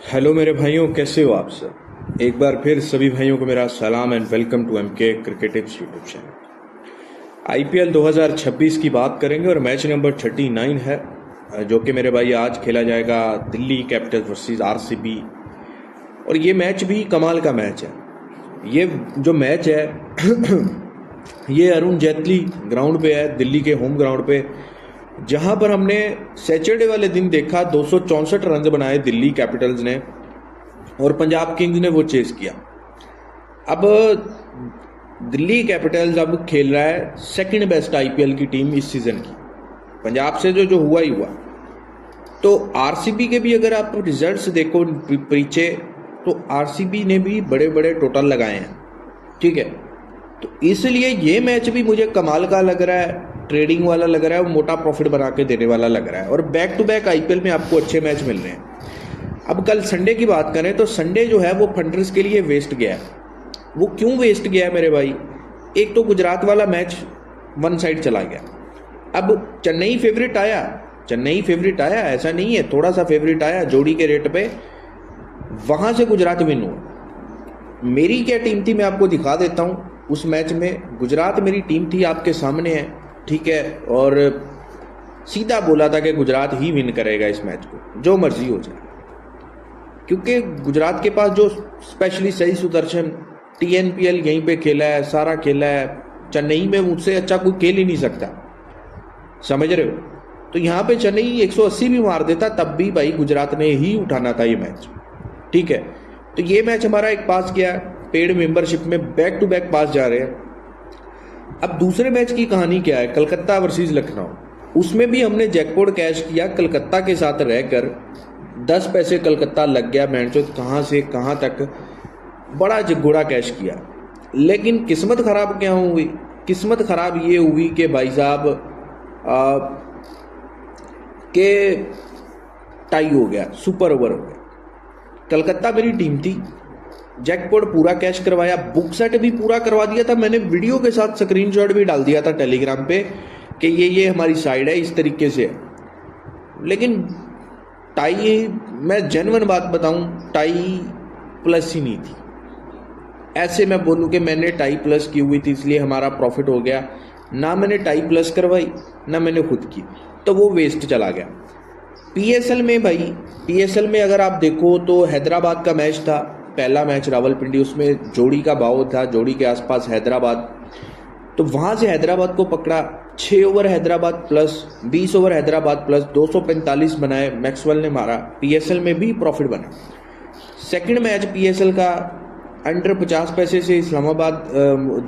Hello मेरे भाइयों, कैसे हो आप सब। एक बार फिर सभी भाइयों को मेरा सलाम and welcome to MK cricket tips YouTube channel. IPL 2026 की बात करेंगे और मैच नंबर 39 है, जो कि मेरे भाई आज खेला जाएगा दिल्ली कैपिटल्स वर्सेस आरसीबी। और ये मैच भी कमाल का मैच है। ये जो मैच है ये अरुण जेटली ग्राउंड पे है, दिल्ली के होम ग्राउंड पे, जहां पर हमने सैटरडे वाले दिन देखा 264 रन बनाए दिल्ली कैपिटल्स ने और पंजाब किंग्स ने वो चेस किया। अब दिल्ली कैपिटल्स अब खेल रहा है सेकंड बेस्ट आईपीएल की टीम इस सीजन की। पंजाब से जो हुआ ही हुआ। तो आरसीबी के भी अगर आप रिजल्ट्स देखो पीछे, तो आरसीबी ने भी बड़े बड़े टोटल लगाए हैं, ठीक है। तो इसलिए ये मैच भी मुझे कमाल का लग रहा है, ट्रेडिंग वाला लग रहा है और मोटा प्रॉफिट बना के देने वाला लग रहा है। और बैक टू बैक आईपीएल में आपको अच्छे मैच मिल रहे हैं। अब कल संडे की बात करें तो संडे जो है वो फंडर्स के लिए वेस्ट गया है। वो क्यों वेस्ट गया है मेरे भाई? एक तो गुजरात वाला मैच वन साइड चला गया। अब चेन्नई फेवरेट आया, ऐसा नहीं है, थोड़ा सा फेवरेट आया जोड़ी के रेट पे, वहां से गुजरात विन हुआ। मेरी क्या टीम थी मैं आपको दिखा देता हूं। उस मैच में गुजरात मेरी टीम थी, आपके सामने है, ठीक है। और सीधा बोला था कि गुजरात ही विन करेगा इस मैच को, जो मर्जी हो जाए, क्योंकि गुजरात के पास जो स्पेशली सही सुदर्शन टीएनपीएल यहीं पे खेला है, सारा खेला है। चेन्नई में मुझसे अच्छा कोई खेल ही नहीं सकता, समझ रहे हो। तो यहाँ पे चेन्नई 180 भी मार देता, तब भी भाई गुजरात ने ही उठाना था ये मैच, ठीक है। तो ये मैच हमारा एक पास गया, पेड मेंबरशिप में बैक टू बैक पास जा रहे हैं। अब दूसरे मैच की कहानी क्या है, कलकत्ता वर्सेस लखनऊ। उसमें भी हमने जैकपॉट कैश किया कलकत्ता के साथ रहकर। 10 पैसे कलकत्ता लग गया, मैंचो कहाँ से कहाँ तक बड़ा जिगोड़ा कैश किया। लेकिन किस्मत खराब क्या हुई? किस्मत खराब ये हुई कि भाई साहब के टाई हो गया, सुपर ओवर हो गया। कलकत्ता मेरी टीम थी, जैकपॉट पूरा कैश करवाया, बुक सेट भी पूरा करवा दिया था। मैंने वीडियो के साथ स्क्रीनशॉट भी डाल दिया था टेलीग्राम पे कि ये हमारी साइड है, इस तरीके से। लेकिन टाई, मैं जेन्युइन बात बताऊं, टाई प्लस ही नहीं थी। ऐसे मैं बोलूं कि मैंने टाई प्लस की हुई थी इसलिए हमारा प्रॉफिट हो गया, ना मैंने टाई प्लस करवाई ना मैंने खुद की, तो वो वेस्ट चला गया। पीएसएल में भाई, पीएसएल में अगर आप देखो तो हैदराबाद का मैच था, पहला मैच रावलपिंडी, उसमें जोड़ी का भाव था, जोड़ी के आसपास हैदराबाद। तो वहां से हैदराबाद को पकड़ा, 6 over Hyderabad plus, 20 over Hyderabad plus, 245 बनाए, मैक्सवेल ने मारा। पीएसएल में भी प्रॉफिट बना। सेकंड मैच पीएसएल का अंडर 50 पैसे से इस्लामाबाद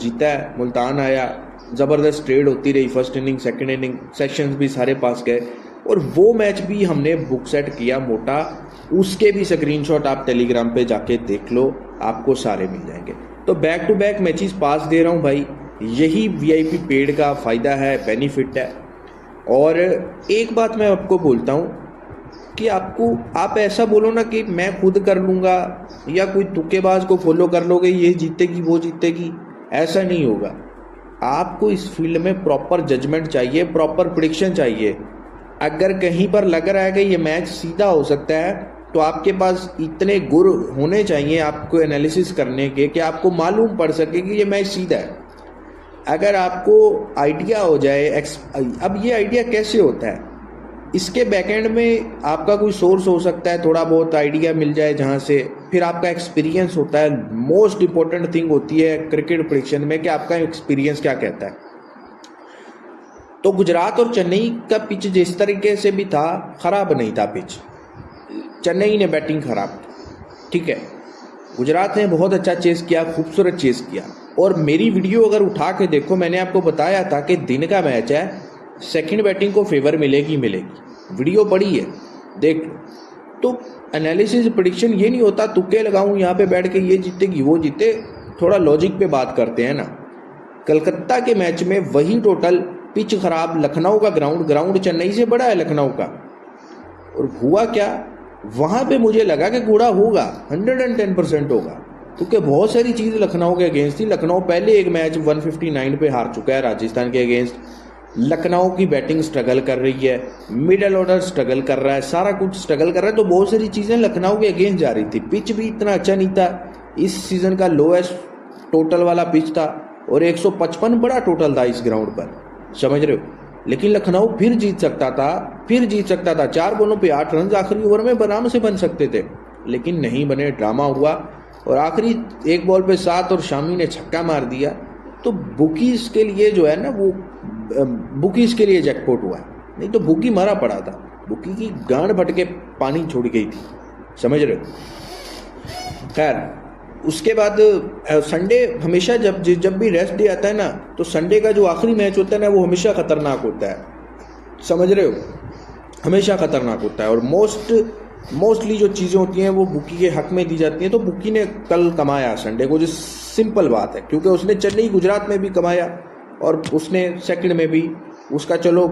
जीता है, मुल्तान आया, जबरदस्त ट्रेड होती रही, first inning second inning, sections भी सारे पास गए। और वो मैच भी हमने बुक सेट किया मोटा, उसके भी स्क्रीनशॉट आप टेलीग्राम पे जाके देख लो, आपको सारे मिल जाएंगे। तो बैक टू बैक मैचेस पास दे रहा हूँ भाई, यही वीआईपी पेड का फायदा है, बेनिफिट है। और एक बात मैं आपको बोलता हूँ कि आप ऐसा बोलो ना कि मैं खुद कर लूँगा या कोई तुक्केबाज को फॉलो कर लोगे, ये जीतेगी वो जीतेगी, ऐसा नहीं होगा। आपको इस फील्ड में प्रॉपर जजमेंट चाहिए, प्रॉपर प्रेडिक्शन चाहिए। अगर कहीं पर लग रहा है कि ये मैच सीधा हो सकता है, तो आपके पास इतने गुर होने चाहिए आपको एनालिसिस करने के कि आपको मालूम पड़ सके कि ये मैच सीधा है। अगर आपको आइडिया हो जाए, अब ये आइडिया कैसे होता है, इसके बैकएंड में आपका कोई सोर्स हो सकता है, थोड़ा बहुत आइडिया मिल जाए जहाँ से, फिर आपका एक्सपीरियंस होता है। मोस्ट इंपॉर्टेंट थिंग होती है क्रिकेट प्रेडिक्शन में कि आपका एक्सपीरियंस क्या कहता है। तो गुजरात और चेन्नई का पिच जिस तरीके से भी था, खराब नहीं था पिच, चेन्नई ने बैटिंग खराब की, ठीक है। गुजरात ने बहुत अच्छा चेस किया, खूबसूरत चेस किया। और मेरी वीडियो अगर उठा के देखो, मैंने आपको बताया था कि दिन का मैच है, सेकंड बैटिंग को फेवर मिलेगी। वीडियो बड़ी है, देख लो। तो एनालिसिस प्रेडिक्शन ये नहीं होता तुक्के लगाऊं यहाँ पे बैठ के ये जीतेगी वो जीते, थोड़ा लॉजिक पे बात करते हैं ना। कलकत्ता के मैच में वही टोटल, पिच खराब, लखनऊ का ग्राउंड चेन्नई से बड़ा है लखनऊ का। और हुआ क्या, वहां पे मुझे लगा कि घोड़ा होगा, 110% होगा, क्योंकि बहुत सारी चीज़ लखनऊ के अगेंस्ट थी। लखनऊ पहले एक मैच 159 पे हार चुका है राजस्थान के अगेंस्ट, लखनऊ की बैटिंग स्ट्रगल कर रही है, मिडल ऑर्डर स्ट्रगल कर रहा है, सारा कुछ स्ट्रगल कर रहा है, तो बहुत सारी चीज़ें लखनऊ के अगेंस्ट जा रही थी। पिच भी इतना अच्छा नहीं था, इस सीज़न का लोएस्ट टोटल वाला पिच था और 155 बड़ा टोटल था इस ग्राउंड पर, समझ रहे हो। लेकिन लखनऊ फिर जीत सकता था 4 बॉलों पे 8 रन आखिरी ओवर में आराम से बन सकते थे, लेकिन नहीं बने, ड्रामा हुआ और आखिरी 1 बॉल पे 7 और शामी ने छक्का मार दिया। तो बुकीज के लिए जो है ना, वो बुकीज के लिए जैकपॉट हुआ, नहीं तो बुकी मरा पड़ा था, बुकी की गांड फट के पानी छोड़ गई थी, समझ रहे हो। खैर उसके बाद संडे हमेशा जब भी रेस्ट डे आता है ना, तो संडे का जो आखिरी मैच होता है ना, वो हमेशा खतरनाक होता है, समझ रहे हो, हमेशा खतरनाक होता है। और मोस्टली जो चीज़ें होती हैं वो बुकी के हक में दी जाती हैं। तो बुकी ने कल कमाया संडे को, जो सिंपल बात है, क्योंकि उसने चेन्नई गुजरात में भी कमाया और उसने सेकंड में भी, उसका चलो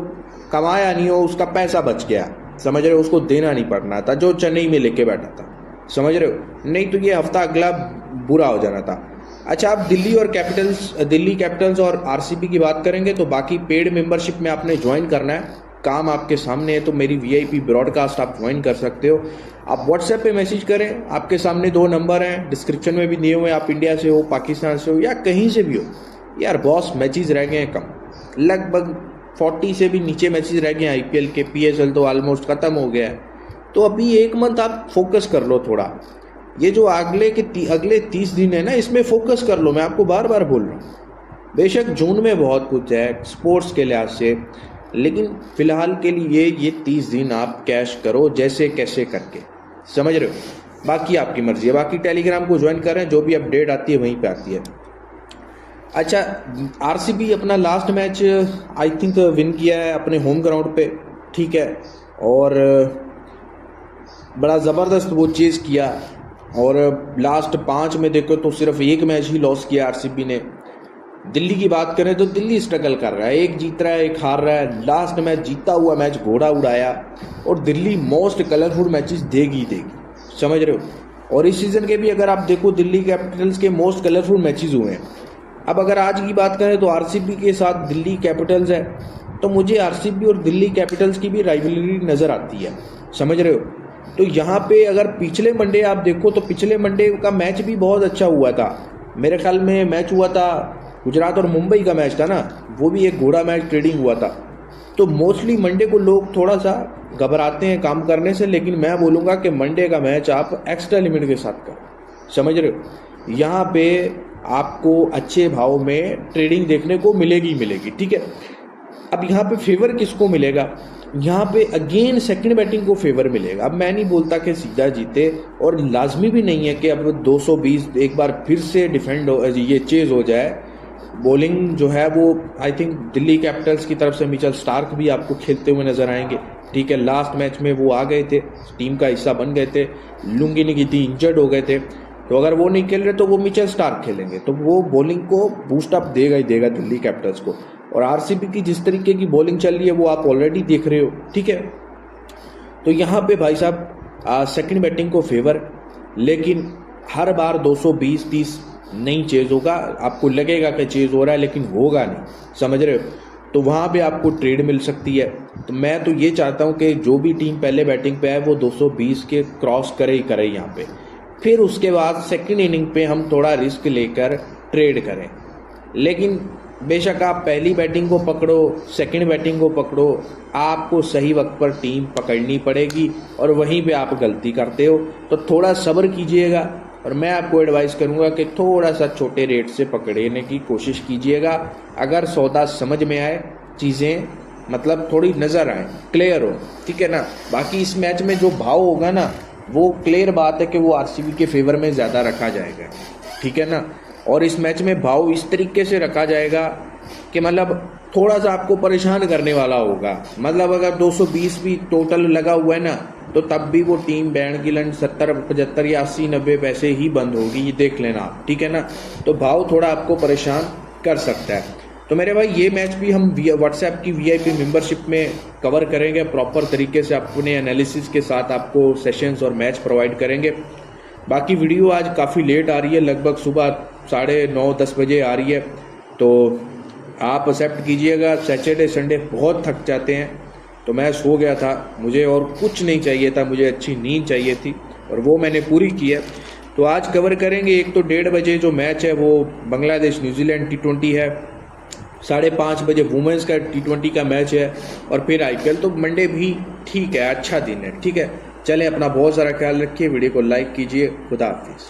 कमाया नहीं हो, उसका पैसा बच गया, समझ रहे हो, उसको देना नहीं पड़ना था जो चेन्नई में लेके बैठा था, समझ रहे हो, नहीं तो ये हफ्ता अगला बुरा हो जाना था। अच्छा, आप दिल्ली कैपिटल्स और आरसीबी की बात करेंगे तो बाकी पेड मेंबरशिप में आपने ज्वाइन करना है, काम आपके सामने है। तो मेरी वीआईपी ब्रॉडकास्ट आप ज्वाइन कर सकते हो। आप व्हाट्सएप पे मैसेज करें, आपके सामने 2 नंबर हैं, डिस्क्रिप्शन में भी दिए हुए हैं। आप इंडिया से हो, पाकिस्तान से हो या कहीं से भी हो, यार बॉस मैचेस रह गए हैं कम, लगभग 40 से भी नीचे मैचेस रह गए हैं आईपीएल के। पीएसएल तो ऑलमोस्ट खत्म हो गया है, तो अभी 1 मंथ आप फोकस कर लो थोड़ा। ये जो अगले 30 दिन है ना, इसमें फोकस कर लो। मैं आपको बार बार बोल रहा हूँ, बेशक जून में बहुत कुछ है स्पोर्ट्स के लिहाज से, लेकिन फिलहाल के लिए ये 30 दिन आप कैश करो जैसे कैसे करके, समझ रहे हो। बाकी आपकी मर्जी है, बाकी टेलीग्राम को ज्वाइन करें, जो भी अपडेट आती है वहीं पे आती है। अच्छा, आरसीबी अपना last match I think win किया है अपने होम ग्राउंड पे, ठीक है, और बड़ा ज़बरदस्त वो चेज़ किया। और लास्ट 5 में देखो तो सिर्फ 1 मैच ही लॉस किया आरसीबी ने। दिल्ली की बात करें तो दिल्ली स्ट्रगल कर रहा है, 1 जीत रहा है 1 हार रहा है। लास्ट मैच जीता हुआ मैच घोड़ा उड़ाया, और दिल्ली मोस्ट कलरफुल मैचेस देगी, समझ रहे हो। और इस सीज़न के भी अगर आप देखो, दिल्ली कैपिटल्स के मोस्ट कलरफुल मैचेस हुए हैं। अब अगर आज की बात करें तो आरसीबी के साथ दिल्ली कैपिटल्स है, तो मुझे आरसीबी और दिल्ली कैपिटल्स की भी राइवलरी नज़र आती है, समझ रहे हो। तो यहाँ पे अगर पिछले मंडे आप देखो तो पिछले मंडे का मैच भी बहुत अच्छा हुआ था। मेरे ख्याल में मैच हुआ था गुजरात और मुंबई का मैच था ना, वो भी एक घोड़ा मैच ट्रेडिंग हुआ था। तो मोस्टली मंडे को लोग थोड़ा सा घबराते हैं काम करने से, लेकिन मैं बोलूँगा कि मंडे का मैच आप एक्स्ट्रा लिमिट के साथ करो, समझ रहे हो। यहाँ पे आपको अच्छे भाव में ट्रेडिंग देखने को मिलेगी, ठीक है। अब यहाँ पे फेवर किसको मिलेगा, यहाँ पे अगेन सेकंड बैटिंग को फेवर मिलेगा। अब मैं नहीं बोलता कि सीधा जीते, और लाजमी भी नहीं है कि अब 220 एक बार फिर से डिफेंड हो, ये चेज हो जाए। बॉलिंग जो है वो आई थिंक दिल्ली कैपिटल्स की तरफ से मिचेल स्टार्क भी आपको खेलते हुए नजर आएंगे, ठीक है। लास्ट मैच में वो आ गए थे, टीम का हिस्सा बन गए थे, लुंगी नहीं थी, इंजर्ड हो गए थे, तो अगर वो नहीं खेल रहे तो वो मिचेल स्टार्क खेलेंगे, तो वो बॉलिंग को बूस्ट अप देगा ही देगा दिल्ली कैपिटल्स को। और आरसीबी की जिस तरीके की बॉलिंग चल रही है वो आप ऑलरेडी देख रहे हो, ठीक है। तो यहाँ पे भाई साहब सेकंड बैटिंग को फेवर, लेकिन हर बार 220-30 नहीं चेज होगा। आपको लगेगा कि चेज हो रहा है लेकिन होगा नहीं, समझ रहे हो। तो वहाँ पे आपको ट्रेड मिल सकती है। तो मैं तो ये चाहता हूँ कि जो भी टीम पहले बैटिंग पे है वो 220 के क्रॉस करे ही करे यहाँ पे, फिर उसके बाद सेकंड इनिंग पे हम थोड़ा रिस्क लेकर ट्रेड करें। लेकिन बेशक आप पहली बैटिंग को पकड़ो, सेकंड बैटिंग को पकड़ो, आपको सही वक्त पर टीम पकड़नी पड़ेगी, और वहीं पे आप गलती करते हो। तो थोड़ा सब्र कीजिएगा, और मैं आपको एडवाइस करूंगा कि थोड़ा सा छोटे रेट से पकड़ने की कोशिश कीजिएगा। अगर सौदा समझ में आए, चीज़ें मतलब थोड़ी नज़र आए, क्लियर हो, ठीक है ना। बाकी इस मैच में जो भाव होगा ना, वो क्लियर बात है कि वो आरसीबी के फेवर में ज़्यादा रखा जाएगा, ठीक है ना। और इस मैच में भाव इस तरीके से रखा जाएगा कि मतलब थोड़ा सा आपको परेशान करने वाला होगा। मतलब अगर 220 भी टोटल लगा हुआ है ना, तो तब भी वो टीम बैंड की लंड 70, 75 या 80, 90 पैसे ही बंद होगी, ये देख लेना आप, ठीक है ना। तो भाव थोड़ा आपको परेशान कर सकता है। तो मेरे भाई ये मैच भी हम व्हाट्सएप की वीआईपी मेंबरशिप में कवर करेंगे, प्रॉपर तरीके से अपने एनालिसिस के साथ आपको सेशंस और मैच प्रोवाइड करेंगे। बाकी वीडियो आज काफ़ी लेट आ रही है, लगभग सुबह 9:30-10 बजे आ रही है, तो आप एक्सेप्ट कीजिएगा। सैटरडे संडे बहुत थक जाते हैं, तो मैं सो गया था, मुझे और कुछ नहीं चाहिए था, मुझे अच्छी नींद चाहिए थी और वो मैंने पूरी की है। तो आज कवर करेंगे, एक तो 1:30 बजे जो मैच है वो बांग्लादेश न्यूजीलैंड T20 है, 5:30 बजे वुमेंस का T20 का मैच है और फिर IPL। तो मंडे भी ठीक है, अच्छा दिन है, ठीक है। चलें, अपना बहुत सारा ख्याल रखिए, वीडियो को लाइक कीजिए। खुदा हाफिज़।